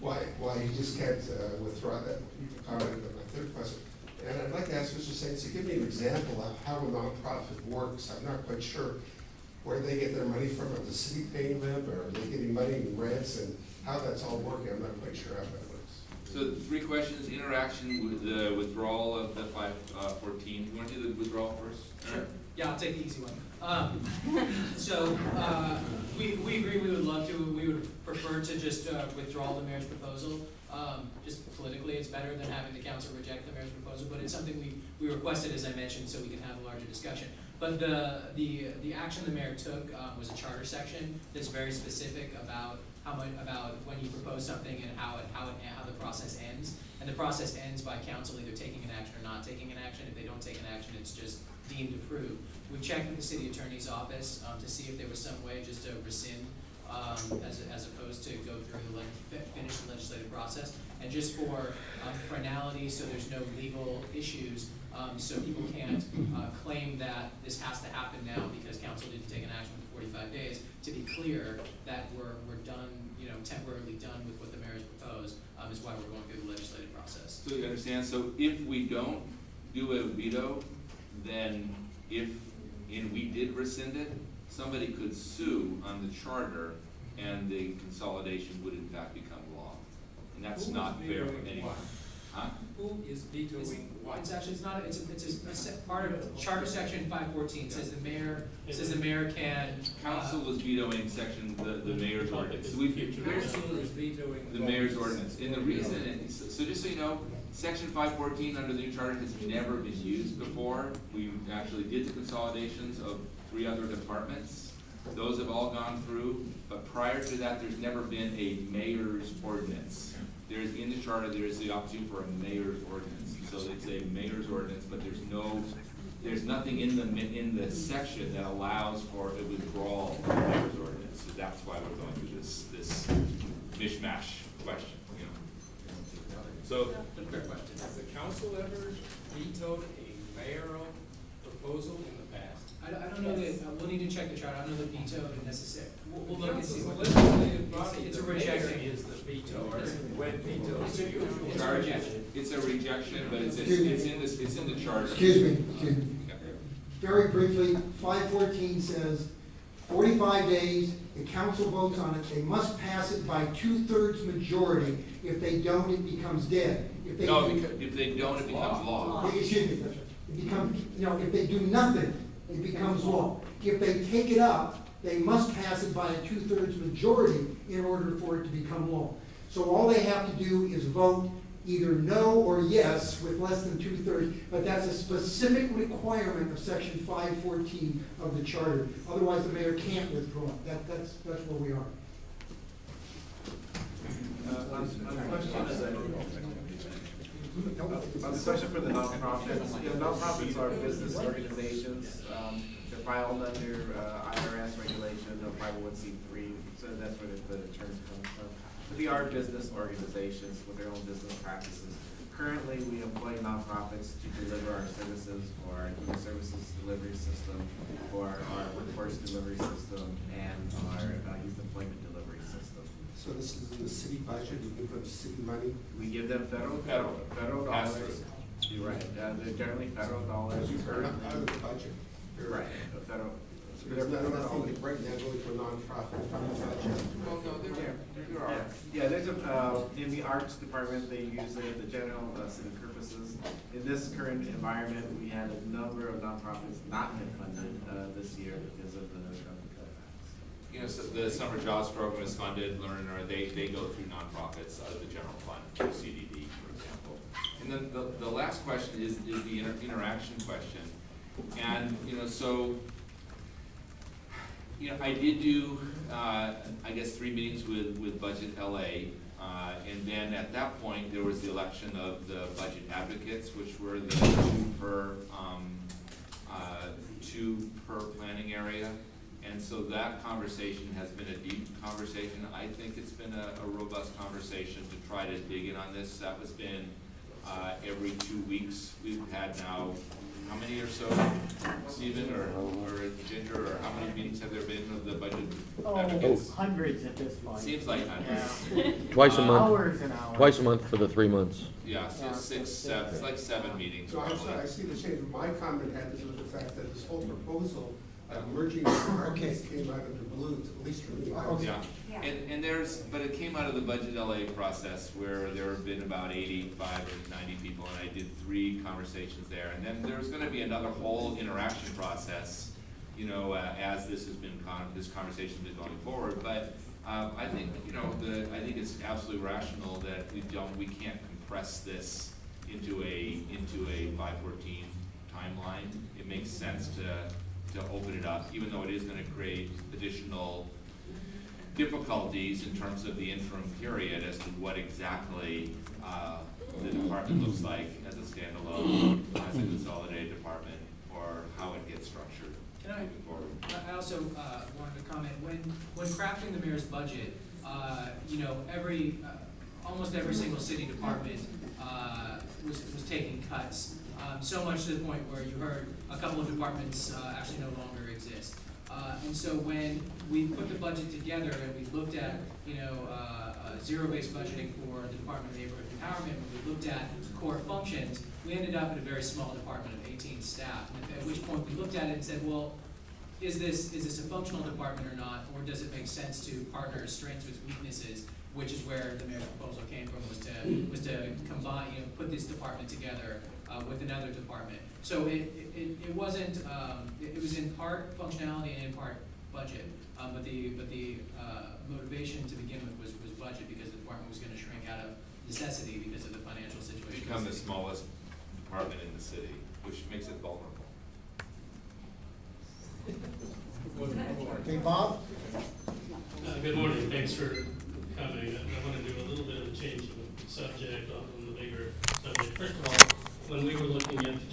why you just can't withdraw that. You can comment on my third question. And I'd like to ask Mr. Sainz to give me an example of how a nonprofit works. I'm not quite sure where they get their money from. Are the city paying them, or are they getting money in grants, and how that's all working? I'm not quite sure how that works. So 3 questions: interaction with the withdrawal of the 514. You want to do the withdrawal first? Sure. Yeah, I'll take the easy one. We agree. We would love to. We would prefer to just withdraw the mayor's proposal. Just politically, it's better than having the council reject the mayor's proposal. But it's something we requested, as I mentioned, so we can have a larger discussion. But the action the mayor took was a charter section that's very specific about about when you propose something and how the process ends. And the process ends by council either taking an action or not taking an action. If they don't take an action, it's just deemed approved. We checked with the city attorney's office to see if there was some way just to rescind as opposed to go through finish the legislative process. And just for finality, so there's no legal issues, so people can't claim that this has to happen now because council didn't take an action within 45 days. To be clear that we're done, temporarily done with what the mayor's proposed, is why we're going through the legislative process. So you understand, so if we don't do a veto, then and we did rescind it, somebody could sue on the charter and the consolidation would in fact become law. And that's not fair for anyone. Huh? Who is vetoing what? It's actually, it's not, it's a part of Charter Section 514, says the mayor can. Council was vetoing the mayor's ordinance. So Council is vetoing the mayor's ordinance. And the reason, so just so you know, Section 514 under the new charter has never been used before. We actually did the consolidations of 3 other departments. Those have all gone through, but prior to that, there's never been a mayor's ordinance. In the charter, there is the option for a mayor's ordinance. So it's a mayor's ordinance, but there's nothing in the section that allows for a withdrawal of the mayor's ordinance. So that's why we're going through this mishmash question. So, fair question. Has the council ever vetoed a mayoral proposal in the past? I don't know that, we'll need to check the charter. I don't know that veto is necessary. We'll look and see. It's a rejection. Is the veto, or when veto is usual? it's a rejection, but it's in the charter. Excuse me. Very briefly, 514 says 45 days, the council votes on it, they must pass it by 2/3 majority. If they don't, it becomes dead. If they don't, it becomes law. Excuse me, it becomes, if they do nothing, it becomes law. If they take it up, they must pass it by a 2/3 majority in order for it to become law. So all they have to do is vote either no or yes with less than 2/3, but that's a specific requirement of Section 514 of the charter. Otherwise, the mayor can't withdraw. That's where we are. On the question for the nonprofits, nonprofits are business organizations. They're filed under IRS regulation of 501c3, so that's where the term comes from. But they are business organizations with their own business practices. Currently, we employ nonprofits to deliver our services for our human services delivery system, for our workforce delivery system, and our youth employment delivery system. So this is in the city budget. You give them city money. We give them federal dollars. You're right. They're generally federal dollars. Out of the budget. Right. Federal. So there's nothing right now going to a nonprofit from the budget. Well, no, there are. Yeah, there's in the arts department, they use the general city purposes. In this current environment, we had a number of nonprofits not get funded this year because of the cutbacks. So the summer jobs program is funded. They go through nonprofits out of the general fund, through CDD, for example. And then the last question is the interaction question. And I did do, I guess, 3 meetings with Budget LA, and then at that point there was the election of the budget advocates, which were the 2 per planning area, and so that conversation has been a deep conversation. I think it's been a robust conversation to try to dig in on this. That was been every 2 weeks. We've had now, how many or so, Stephen or Ginger, or how many meetings have there been of the budget advocates? Hundreds at this point. Seems like hundreds. Yeah. Twice a month, Hours and hours. twice a month for the 3 months. Yeah, so 6, 7, it's like 7 meetings So I'm probably. sorry, I see the change. My comment had to do with the fact that this whole proposal of merging the departments came out of the blue, at least for me. Okay. Yeah, and but it came out of the budget LA process where there have been about 85 to 90 people, and I did 3 conversations there. And then there's gonna be another whole interaction process, you know, as this has been, this conversation's been going forward. But I think, you know, I think it's absolutely rational that we can't compress this into a 514 timeline. It makes sense to open it up, even though it is gonna create additional difficulties in terms of the interim period as to what exactly the department looks like as a standalone, as a consolidated department, or how it gets structured Can I- moving forward. I also wanted to comment, when crafting the mayor's budget, you know, almost every single city department was taking cuts. So much to the point where you heard a couple of departments actually no longer exist. And so when we put the budget together and we looked at, you know, zero-based budgeting for the Department of Neighborhood Empowerment, when we looked at core functions, we ended up in a very small department of 18 staff. And at which point we looked at it and said, well, is this a functional department or not, or does it make sense to partner strengths with weaknesses, which is where the mayor's proposal came from, was to combine, you know, put this department together with another department. So it wasn't, it was in part functionality and in part budget, but the motivation to begin with was budget, because the department was gonna shrink out of necessity because of the financial situation. Become the smallest department in the city, which makes it vulnerable. Okay, Bob? Good morning, thanks for coming. I want to do a little bit of a change of subject on the bigger subject. First of all, when we were looking at the